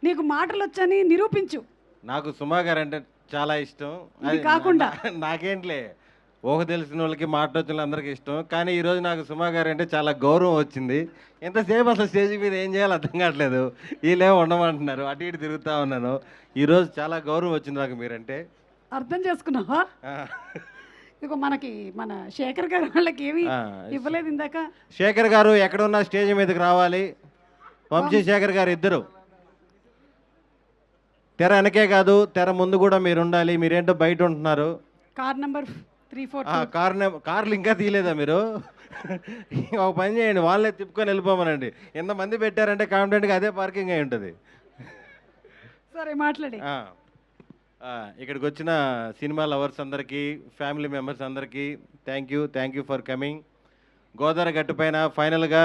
నీకు మాటలు వచ్చని నిరూపించు. నాకు సుమా గారు అంటే చాలా ఇష్టం. ఇది కాకుండా నాకేంట్లే ఊహ తెలిసిన వాళ్ళకి మాట్లాడుతున్న అందరికీ ఇష్టం. కానీ ఈరోజు నాకు సుమా గారు అంటే చాలా గౌరవం వచ్చింది. ఎంతసేపు అసలు స్టేజ్ మీద ఏం చేయాలో అర్థం కావట్లేదు. వీళ్ళేమో ఉండమంటున్నారు, అటు ఇటు తిరుగుతూ ఉన్నాను. ఈరోజు చాలా గౌరవం వచ్చింది నాకు మీరంటే. అర్థం చేసుకున్నావా? ఇక మనకి మన శేఖర్ గారు వాళ్ళకి ఏమి ఇవ్వలేదు ఇందాక. శేఖర్ గారు ఎక్కడున్నా స్టేజ్ మీదకి రావాలి. వంశీ శేఖర్ గారు ఇద్దరు తెర వెనకే కాదు తెర ముందు కూడా మీరు ఉండాలి. మీరేంటో బయట ఉంటున్నారు. Car number 342. కార్లు ఇంకా తీయలేదా మీరు? ఒక పని చేయండి, వాళ్ళే తిప్పుకొని వెళ్ళిపోమనండి. ఎంతమంది పెట్టారంటే కాన్ఫిడెంట్గా అదే పార్కింగ్ అయి ఉంటుంది. సరే మాట్లాడి. ఇక్కడికి వచ్చిన సినిమా లవర్స్ అందరికీ, ఫ్యామిలీ మెంబర్స్ అందరికీ thank you for coming. Godavari గట్టు పైన ఫైనల్గా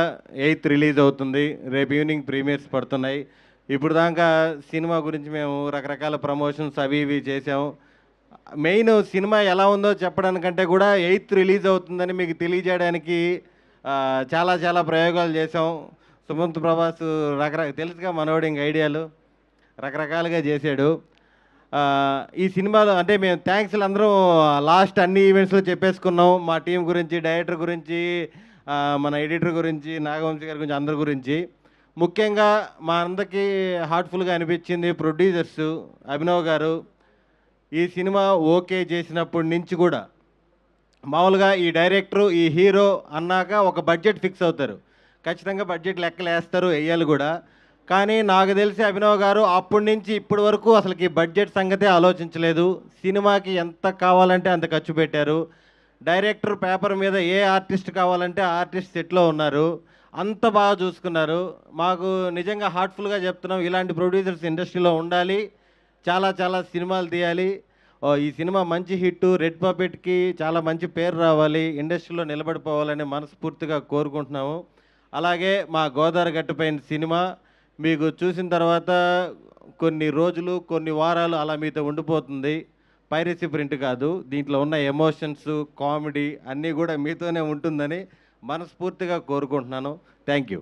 8th రిలీజ్ అవుతుంది. రేపు ఈవినింగ్ ప్రీమియర్స్ పడుతున్నాయి. ఇప్పుడు దాకా సినిమా గురించి మేము రకరకాల ప్రమోషన్స్ అవి ఇవి చేసాము. మెయిన్ సినిమా ఎలా ఉందో చెప్పడానికంటే కూడా 8th రిలీజ్ అవుతుందని మీకు తెలియజేయడానికి చాలా చాలా ప్రయోగాలు చేసాం. సుమంత్ ప్రభాస్ తెలుసుగా మనోడు ఇంక ఐడియాలు రకరకాలుగా చేశాడు. ఈ సినిమాలో అంటే మేము థ్యాంక్స్లు అందరం లాస్ట్ అన్ని ఈవెంట్స్లో చెప్పేసుకున్నాం. మా టీం గురించి, డైరెక్టర్ గురించి, మన ఎడిటర్ గురించి, నాగవంశీ గారి గురించి, అందరి గురించి. ముఖ్యంగా మా అందరికీ హార్ట్ఫుల్గా అనిపించింది ప్రొడ్యూసర్స్ అభినవ్ గారు. ఈ సినిమా ఓకే చేసినప్పటి నుంచి కూడా మామూలుగా ఈ డైరెక్టరు ఈ హీరో అన్నాక ఒక బడ్జెట్ ఫిక్స్ అవుతారు. ఖచ్చితంగా బడ్జెట్ లెక్కలు వేస్తారు, వెయ్యాలి కూడా. కానీ నాకు తెలిసి అభినవ్ గారు అప్పటి నుంచి ఇప్పటి వరకు అసలుకి బడ్జెట్ సంగతే ఆలోచించలేదు. సినిమాకి ఎంత కావాలంటే అంత ఖర్చు పెట్టారు. డైరెక్టర్ పేపర్ మీద ఏ ఆర్టిస్ట్ కావాలంటే ఆర్టిస్ట్ సెట్లో ఉన్నారు. అంత బాగా చూసుకున్నారు. మాకు నిజంగా హార్ట్ఫుల్గా చెప్తున్నాం, ఇలాంటి ప్రొడ్యూసర్స్ ఇండస్ట్రీలో ఉండాలి. చాలా చాలా సినిమాలు తీయాలి. ఈ సినిమా మంచి హిట్, రెడ్ పపెట్కి చాలా మంచి పేరు రావాలి, ఇండస్ట్రీలో నిలబడిపోవాలని మనస్ఫూర్తిగా కోరుకుంటున్నాము. అలాగే మా గోదావరి గట్టుపైన సినిమా మీకు చూసిన తర్వాత కొన్ని రోజులు, కొన్ని వారాలు అలా మీతో ఉండిపోతుంది. పైరసీ ప్రింట్ కాదు, దీంట్లో ఉన్న ఎమోషన్స్, కామెడీ అన్నీ కూడా మీతోనే ఉంటుందని మనస్ఫూర్తిగా కోరుకుంటున్నాను. Thank you.